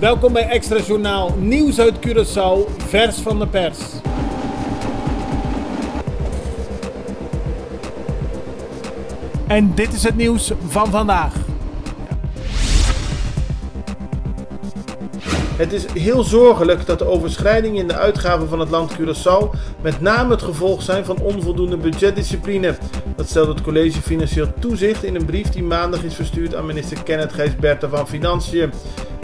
Welkom bij Extra Journaal, nieuws uit Curaçao, vers van de pers. En dit is het nieuws van vandaag. Het is heel zorgelijk dat de overschrijdingen in de uitgaven van het land Curaçao met name het gevolg zijn van onvoldoende budgetdiscipline. Dat stelt het College Financieel Toezicht in een brief die maandag is verstuurd aan minister Kenneth Gijsberta van Financiën.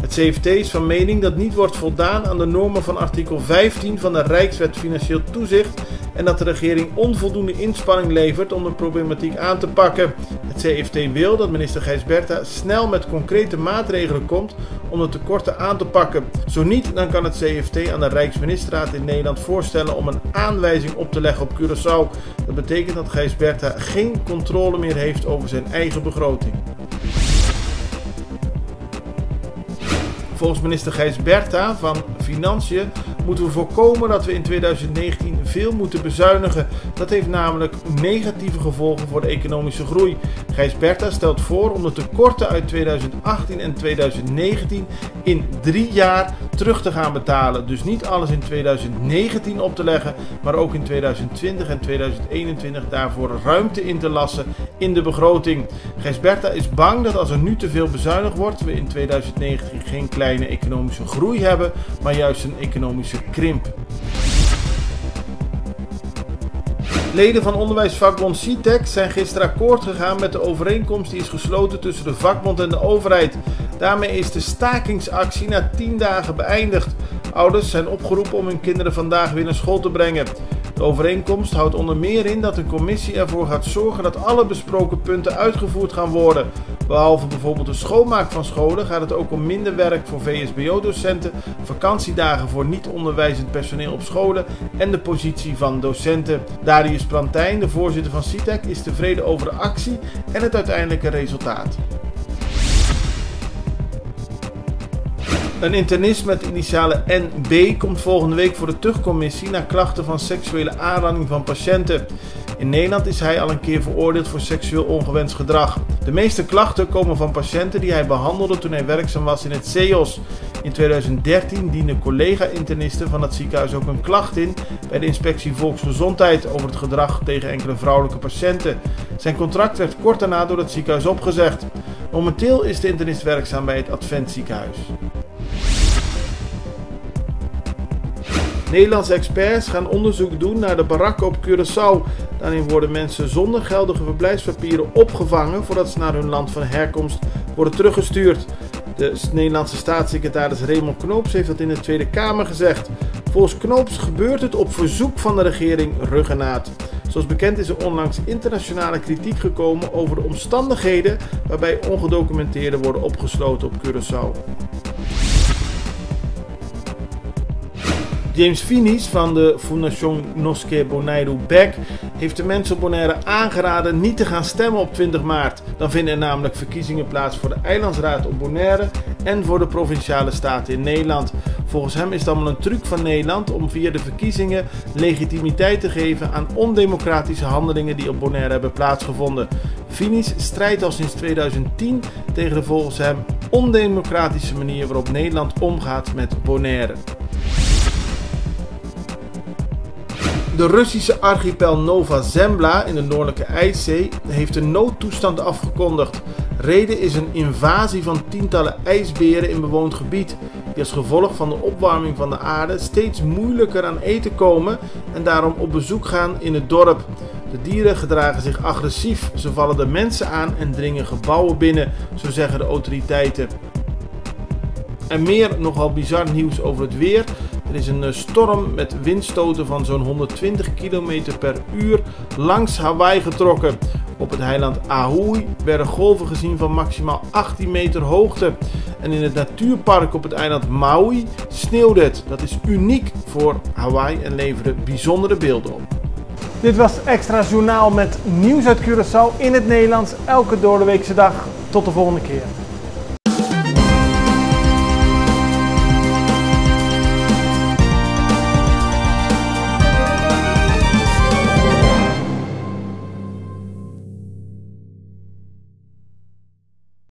Het CFT is van mening dat niet wordt voldaan aan de normen van artikel 15 van de Rijkswet Financieel Toezicht en dat de regering onvoldoende inspanning levert om de problematiek aan te pakken. Het CFT wil dat minister Gijsberta snel met concrete maatregelen komt om de tekorten aan te pakken. Zo niet, dan kan het CFT aan de Rijksministerraad in Nederland voorstellen om een aanwijzing op te leggen op Curaçao. Dat betekent dat Gijsberta geen controle meer heeft over zijn eigen begroting. Volgens minister Gijsberta van Financiën moeten we voorkomen dat we in 2019 veel moeten bezuinigen. Dat heeft namelijk negatieve gevolgen voor de economische groei. Gijsberta stelt voor om de tekorten uit 2018 en 2019 in 3 jaar terug te gaan betalen. Dus niet alles in 2019 op te leggen, maar ook in 2020 en 2021 daarvoor ruimte in te lassen in de begroting. Gijsberta is bang dat als er nu te veel bezuinigd wordt, we in 2019 geen kleine economische groei hebben, maar juist een economische krimp. Leden van onderwijsvakbond CITEC zijn gisteren akkoord gegaan met de overeenkomst die is gesloten tussen de vakbond en de overheid. Daarmee is de stakingsactie na 10 dagen beëindigd. Ouders zijn opgeroepen om hun kinderen vandaag weer naar school te brengen. De overeenkomst houdt onder meer in dat een commissie ervoor gaat zorgen dat alle besproken punten uitgevoerd gaan worden. Behalve bijvoorbeeld de schoonmaak van scholen gaat het ook om minder werk voor VSBO-docenten, vakantiedagen voor niet-onderwijzend personeel op scholen en de positie van docenten. Darius Prantijn, de voorzitter van CITEC, is tevreden over de actie en het uiteindelijke resultaat. Een internist met initialen NB komt volgende week voor de tuchtcommissie na klachten van seksuele aanranding van patiënten. In Nederland is hij al een keer veroordeeld voor seksueel ongewenst gedrag. De meeste klachten komen van patiënten die hij behandelde toen hij werkzaam was in het CEOS. In 2013 dienden collega-internisten van het ziekenhuis ook een klacht in bij de inspectie Volksgezondheid over het gedrag tegen enkele vrouwelijke patiënten. Zijn contract werd kort daarna door het ziekenhuis opgezegd. Momenteel is de internist werkzaam bij het Advent ziekenhuis. Nederlandse experts gaan onderzoek doen naar de barakken op Curaçao. Daarin worden mensen zonder geldige verblijfspapieren opgevangen voordat ze naar hun land van herkomst worden teruggestuurd. De Nederlandse staatssecretaris Raymond Knoops heeft dat in de Tweede Kamer gezegd. Volgens Knoops gebeurt het op verzoek van de regering Ruggenaat. Zoals bekend is er onlangs internationale kritiek gekomen over de omstandigheden waarbij ongedocumenteerden worden opgesloten op Curaçao. James Finis van de Fundación Nosque Bonaire Beck heeft de mensen op Bonaire aangeraden niet te gaan stemmen op 20 maart. Dan vinden er namelijk verkiezingen plaats voor de Eilandsraad op Bonaire en voor de Provinciale Staten in Nederland. Volgens hem is het allemaal een truc van Nederland om via de verkiezingen legitimiteit te geven aan ondemocratische handelingen die op Bonaire hebben plaatsgevonden. Finis strijdt al sinds 2010 tegen de volgens hem ondemocratische manier waarop Nederland omgaat met Bonaire. De Russische archipel Nova Zembla in de Noordelijke IJszee heeft een noodtoestand afgekondigd. Reden is een invasie van tientallen ijsberen in bewoond gebied, die als gevolg van de opwarming van de aarde steeds moeilijker aan eten komen en daarom op bezoek gaan in het dorp. De dieren gedragen zich agressief, ze vallen de mensen aan en dringen gebouwen binnen, zo zeggen de autoriteiten. En meer nogal bizar nieuws over het weer. Er is een storm met windstoten van zo'n 120 km per uur langs Hawaii getrokken. Op het eiland Ahui werden golven gezien van maximaal 18 meter hoogte. En in het natuurpark op het eiland Maui sneeuwde het. Dat is uniek voor Hawaii en leverde bijzondere beelden op. Dit was Extra Journaal met nieuws uit Curaçao in het Nederlands, elke doordeweekse dag. Tot de volgende keer.